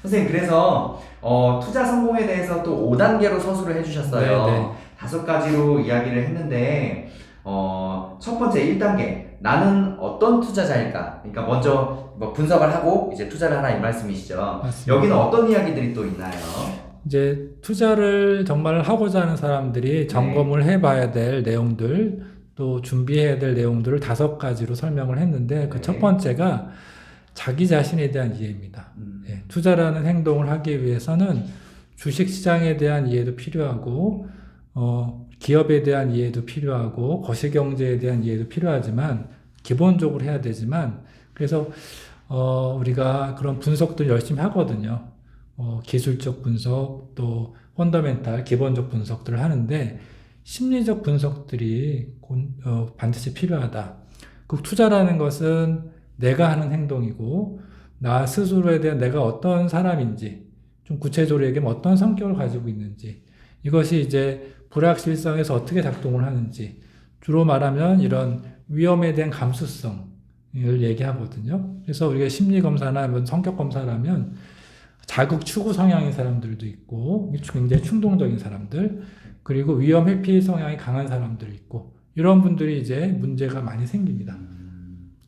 선생님, 그래서 투자 성공에 대해서 또 5단계로 서술을 해주셨어요. 네네. 5가지로 이야기를 했는데 첫 번째 1단계, 나는 어떤 투자자일까? 그러니까 먼저 뭐 분석을 하고 이제 투자를 하라 이 말씀이시죠. 맞습니다. 여기는 어떤 이야기들이 또 있나요? 이제 투자를 정말 하고자 하는 사람들이 점검을 해봐야 될 내용들, 또 준비해야 될 내용들을 5가지로 설명을 했는데, 그 네. 첫 번째가 자기 자신에 대한 이해입니다. 예, 투자라는 행동을 하기 위해서는 주식 시장에 대한 이해도 필요하고, 기업에 대한 이해도 필요하고, 거시경제에 대한 이해도 필요하지만, 기본적으로 해야 되지만, 그래서, 우리가 그런 분석들 열심히 하거든요. 기술적 분석, 또 펀더멘탈, 기본적 분석들을 하는데, 심리적 분석들이 반드시 필요하다. 그 투자라는 것은 내가 하는 행동이고, 나 스스로에 대한 내가 어떤 사람인지, 좀 구체적으로 얘기하면 어떤 성격을 가지고 있는지, 이것이 이제 불확실성에서 어떻게 작동을 하는지, 주로 말하면 이런 위험에 대한 감수성을 얘기하거든요. 그래서 우리가 심리검사나 성격검사라면 자극 추구 성향인 사람들도 있고, 굉장히 충동적인 사람들, 그리고 위험 회피 성향이 강한 사람들이 있고, 이런 분들이 이제 문제가 많이 생깁니다.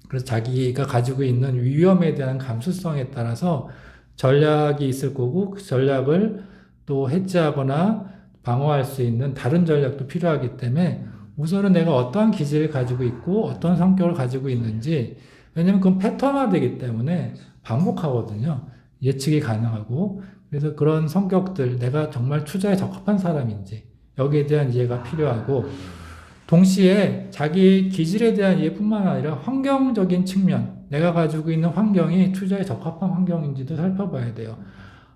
그래서 자기가 가지고 있는 위험에 대한 감수성에 따라서 전략이 있을 거고, 그 전략을 또 해지하거나 방어할 수 있는 다른 전략도 필요하기 때문에 우선은 내가 어떠한 기질을 가지고 있고 어떤 성격을 가지고 있는지, 왜냐면 그건 패턴화되기 때문에 반복하거든요. 예측이 가능하고, 그래서 그런 성격들, 내가 정말 투자에 적합한 사람인지 여기에 대한 이해가 필요하고, 동시에 자기 기질에 대한 이해뿐만 아니라 환경적인 측면, 내가 가지고 있는 환경이 투자에 적합한 환경인지도 살펴봐야 돼요.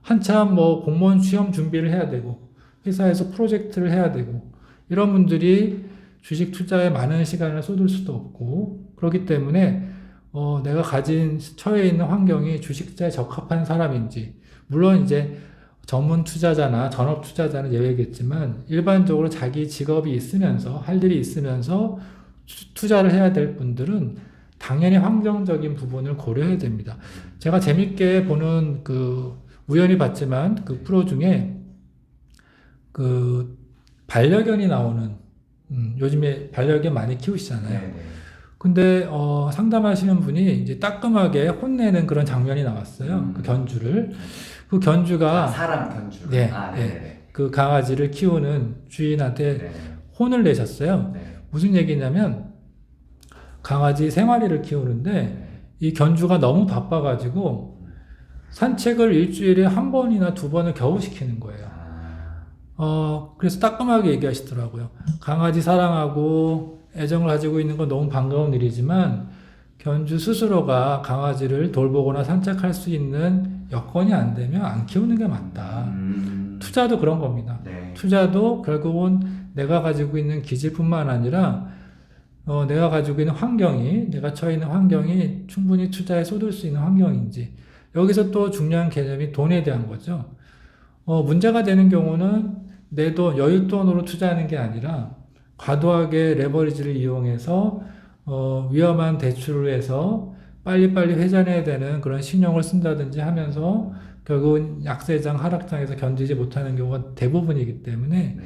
한참 뭐 공무원 시험 준비를 해야 되고, 회사에서 프로젝트를 해야 되고, 이런 분들이 주식 투자에 많은 시간을 쏟을 수도 없고, 그렇기 때문에 내가 처해 있는 환경이 주식 투자에 적합한 사람인지, 물론 이제 전문 투자자나 전업 투자자는 예외겠지만 일반적으로 자기 직업이 있으면서 할 일이 있으면서 투자를 해야 될 분들은 당연히 환경적인 부분을 고려해야 됩니다. 제가 재밌게 보는 우연히 봤지만 그 프로 중에 그 반려견이 나오는, 요즘에 반려견 많이 키우시잖아요. 네네. 근데 상담하시는 분이 이제 따끔하게 혼내는 그런 장면이 나왔어요. 그 견주를. 그 견주가 사람 견주. 네, 네네. 그 강아지를 키우는 주인한테 네네. 혼을 내셨어요. 네. 무슨 얘기냐면 강아지 3마리를 키우는데 이 견주가 너무 바빠가지고 산책을 일주일에 1번이나 2번을 겨우 시키는 거예요. 그래서 따끔하게 얘기하시더라고요. 강아지 사랑하고 애정을 가지고 있는 건 너무 반가운 일이지만 견주 스스로가 강아지를 돌보거나 산책할 수 있는 여건이 안 되면 안 키우는 게 맞다. 투자도 그런 겁니다. 네. 투자도 결국은 내가 가지고 있는 기질뿐만 아니라 내가 가지고 있는 환경이, 내가 처해 있는 환경이 충분히 투자에 쏟을 수 있는 환경인지, 여기서 또 중요한 개념이 돈에 대한 거죠. 문제가 되는 경우는 내 돈, 여윳돈으로 투자하는 게 아니라 과도하게 레버리지를 이용해서 위험한 대출을 해서 빨리빨리 회전해야 되는 그런 신용을 쓴다든지 하면서 결국은 약세장, 하락장에서 견디지 못하는 경우가 대부분이기 때문에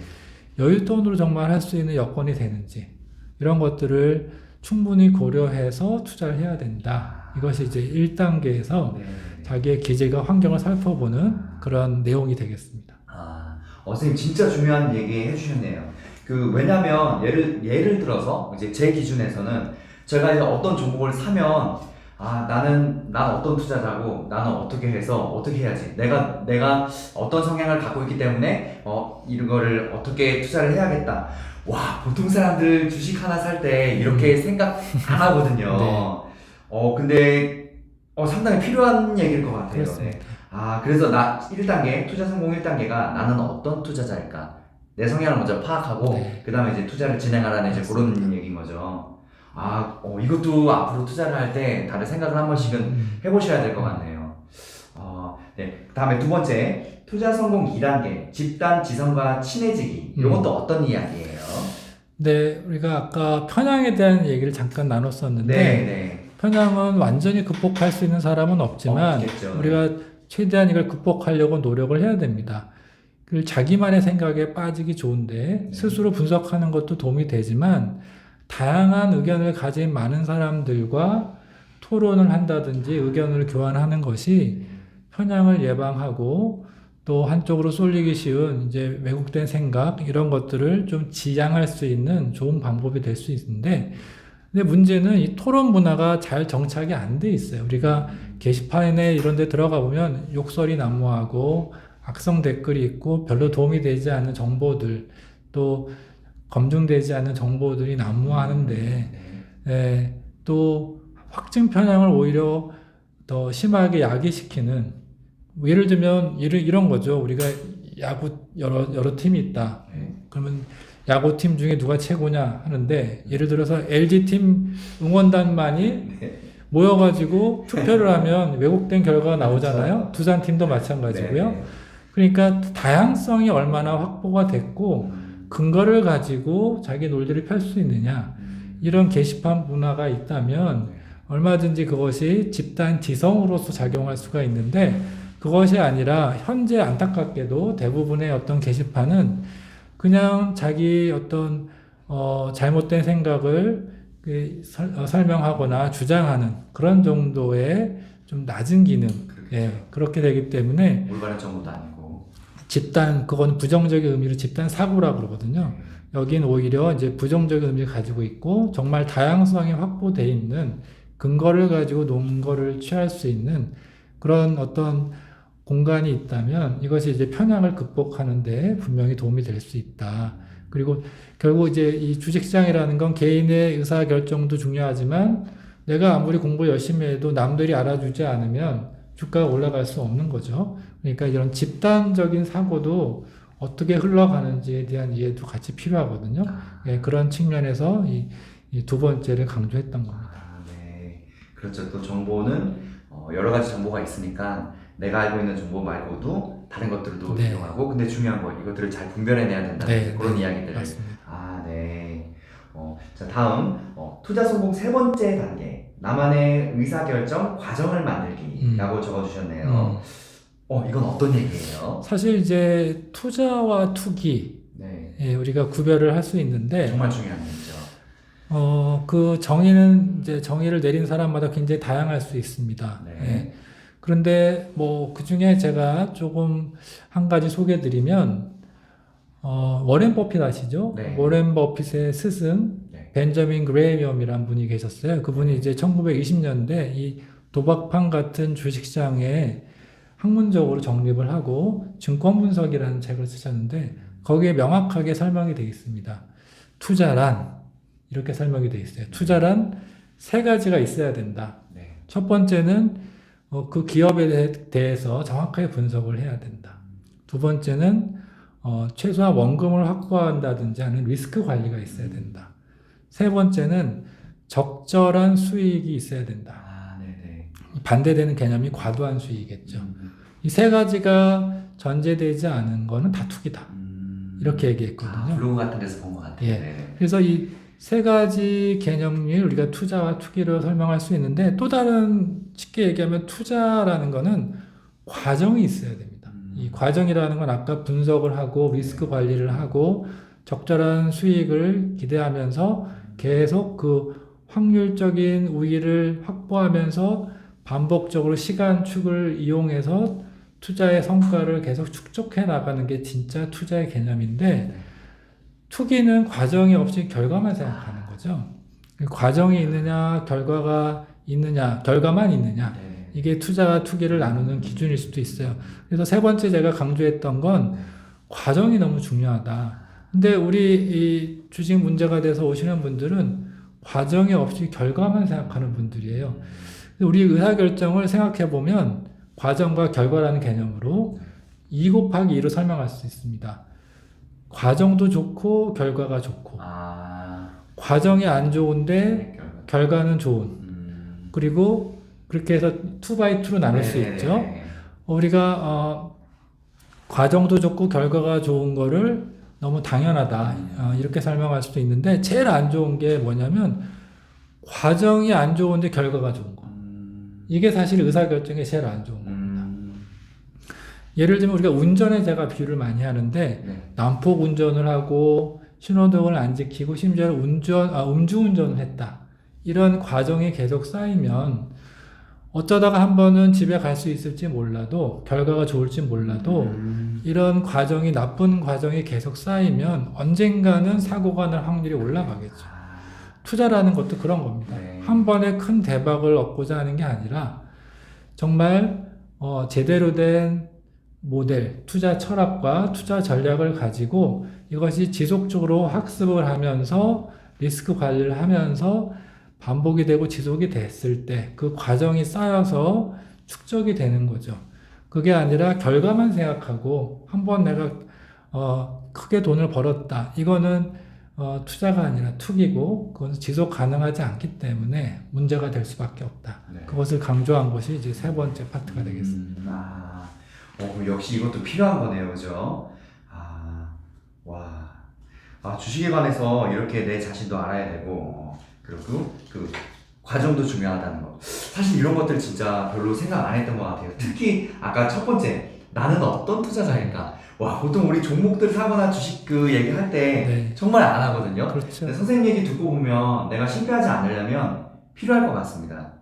여윳돈으로 정말 할 수 있는 여건이 되는지, 이런 것들을 충분히 고려해서 투자를 해야 된다. 이것이 이제 1단계에서 자기의 기질과 환경을 살펴보는 그런 내용이 되겠습니다. 선생님 진짜 중요한 얘기 해주셨네요. 왜냐면 예를 들어서 이제 제 기준에서는 제가 이제 어떤 종목을 사면 난 어떤 투자자고 나는 어떻게 해서 어떻게 해야지, 내가 어떤 성향을 갖고 있기 때문에 이런 거를 어떻게 투자를 해야겠다. 와, 보통 사람들 주식 하나 살 때 이렇게 생각 안 하거든요. 네. 근데 상당히 필요한 얘기일 것 같아요. 그렇습니다. 네. 그래서 1단계, 투자 성공 1단계가 나는 어떤 투자자일까? 내 성향을 먼저 파악하고, 네. 그 다음에 이제 투자를 진행하라는 이제 그런 얘기인 거죠. 이것도 앞으로 투자를 할 때 다들 생각을 한 번씩은 해보셔야 될 것 같네요. 네. 그 다음에 2번째, 투자 성공 2단계, 집단 지성과 친해지기. 이것도 어떤 이야기예요? 네, 우리가 아까 편향에 대한 얘기를 잠깐 나눴었는데, 네. 편향은 완전히 극복할 수 있는 사람은 없지만 없겠죠. 우리가 최대한 이걸 극복하려고 노력을 해야 됩니다. 그 자기만의 생각에 빠지기 좋은데 스스로 분석하는 것도 도움이 되지만 다양한 의견을 가진 많은 사람들과 토론을 한다든지 의견을 교환하는 것이 편향을 예방하고 또 한쪽으로 쏠리기 쉬운 이제 왜곡된 생각 이런 것들을 좀 지양할 수 있는 좋은 방법이 될 수 있는데 근데 문제는 이 토론 문화가 잘 정착이 안 돼 있어요. 우리가 게시판에 이런 데 들어가 보면 욕설이 난무하고 악성 댓글이 있고 별로 도움이 되지 않는 정보들 또 검증되지 않는 정보들이 난무하는데 또 확증 편향을 오히려 더 심하게 야기시키는 예를 들면 이런 거죠. 우리가 야구 여러 팀이 있다. 그러면 야구팀 중에 누가 최고냐 하는데 예를 들어서 LG팀 응원단만이 모여가지고 투표를 하면 왜곡된 결과가 나오잖아요. 두산팀도 마찬가지고요. 그러니까 다양성이 얼마나 확보가 됐고 근거를 가지고 자기 논리를 펼 수 있느냐 이런 게시판 문화가 있다면 얼마든지 그것이 집단 지성으로서 작용할 수가 있는데 그것이 아니라 현재 안타깝게도 대부분의 어떤 게시판은 그냥 자기 어떤 잘못된 생각을 설명하거나 주장하는 그런 정도의 좀 낮은 기능 그렇게 되기 때문에 올바른 정보도 아니고 그건 부정적인 의미로 집단 사고라고 그러거든요. 여긴 오히려 이제 부정적인 의미를 가지고 있고 정말 다양성이 확보되어 있는 근거를 가지고 논거를 취할 수 있는 그런 어떤 공간이 있다면 이것이 이제 편향을 극복하는데 분명히 도움이 될 수 있다. 그리고 결국 이제 이 주식시장이라는 건 개인의 의사결정도 중요하지만 내가 아무리 공부 열심히 해도 남들이 알아주지 않으면 주가가 올라갈 수 없는 거죠. 그러니까 이런 집단적인 사고도 어떻게 흘러가는지에 대한 이해도 같이 필요하거든요. 그런 측면에서 이 두 번째를 강조했던 겁니다. 네. 그렇죠. 또 정보는 여러 가지 정보가 있으니까 내가 알고 있는 정보 말고도 다른 것들도 이용하고 근데 중요한 거 이것들을 잘 분별해내야 된다는 그런 이야기들을 맞습니다. 네. 자 다음 투자 성공 세 번째 단계 나만의 의사결정 과정을 만들기라고 적어주셨네요. 이건 어떤 얘기예요? 사실 이제 투자와 투기 우리가 구별을 할 수 있는데 정말 중요한 얘기죠. 그 정의는 이제 정의를 내린 사람마다 굉장히 다양할 수 있습니다. 그런데 뭐 그 중에 제가 조금 한 가지 소개드리면 워렌 버핏 아시죠? 워렌 버핏의 스승 벤저민 그레이엄이라는 분이 계셨어요. 그분이 이제 1920년대 이 도박판 같은 주식시장에 학문적으로 정립을 하고 증권 분석이라는 책을 쓰셨는데 거기에 명확하게 설명이 되어 있습니다. 투자란 이렇게 설명이 되어 있어요. 투자란 세 가지가 있어야 된다. 첫 번째는 그 기업에 대해서 정확하게 분석을 해야 된다. 두 번째는 최소한 원금을 확보한다든지 하는 리스크 관리가 있어야 된다. 세 번째는 적절한 수익이 있어야 된다. 반대되는 개념이 과도한 수익이겠죠. 이 세 가지가 전제되지 않은 거는 다 투기다. 이렇게 얘기했거든요. 블로그 같은 데서 본 것 같아요. 그래서 이 세 가지 개념이 우리가 투자와 투기를 설명할 수 있는데 또 다른 쉽게 얘기하면 투자라는 거는 과정이 있어야 됩니다. 이 과정이라는 건 아까 분석을 하고 리스크 관리를 하고 적절한 수익을 기대하면서 계속 그 확률적인 우위를 확보하면서 반복적으로 시간축을 이용해서 투자의 성과를 계속 축적해 나가는 게 진짜 투자의 개념인데 투기는 과정이 없이 결과만 생각하는 거죠. 과정이 있느냐, 결과가 있느냐, 결과만 있느냐. 이게 투자와 투기를 나누는 기준일 수도 있어요. 그래서 세 번째 제가 강조했던 건 과정이 너무 중요하다. 근데 우리 이 주식 문제가 돼서 오시는 분들은 과정이 없이 결과만 생각하는 분들이에요. 우리 의사결정을 생각해 보면 과정과 결과라는 개념으로 2 곱하기 2로 설명할 수 있습니다. 과정도 좋고 결과가 좋고 과정이 안 좋은데 결과는 좋은 그리고 그렇게 해서 2x2로 나눌 수 있죠. 우리가 과정도 좋고 결과가 좋은 거를 너무 당연하다 이렇게 설명할 수도 있는데 제일 안 좋은 게 뭐냐면 과정이 안 좋은데 결과가 좋은 거. 이게 사실 의사결정에 제일 안 좋은 겁니다. 예를 들면 우리가 운전에 제가 비유를 많이 하는데 네. 난폭 운전을 하고 신호등을 안 지키고 심지어 음주운전을 했다. 이런 과정이 계속 쌓이면 어쩌다가 한 번은 집에 갈 수 있을지 몰라도 결과가 좋을지 몰라도 이런 과정이 나쁜 과정이 계속 쌓이면 언젠가는 사고가 날 확률이 올라가겠죠. 투자라는 것도 그런 겁니다. 네. 한 번에 큰 대박을 얻고자 하는 게 아니라 정말 제대로 된 모델, 투자 철학과 투자 전략을 가지고 이것이 지속적으로 학습을 하면서 리스크 관리를 하면서 반복이 되고 지속이 됐을 때 그 과정이 쌓여서 축적이 되는 거죠. 그게 아니라 결과만 생각하고 한번 내가 크게 돈을 벌었다. 이거는 투자가 아니라 투기고 그건 지속 가능하지 않기 때문에 문제가 될 수밖에 없다. 네. 그것을 강조한 것이 이제 세 번째 파트가 되겠습니다. 역시 이것도 필요한 거네요, 그죠? 와. 주식에 관해서 이렇게 내 자신도 알아야 되고, 그리고 그 과정도 중요하다는 거. 사실 이런 것들 진짜 별로 생각 안 했던 것 같아요. 특히 아까 첫 번째, 나는 어떤 투자자일까? 와, 보통 우리 종목들 사거나 주식 그 얘기할 때 네. 정말 안 하거든요. 그렇죠. 근데 선생님 얘기 듣고 보면 내가 실패하지 않으려면 필요할 것 같습니다.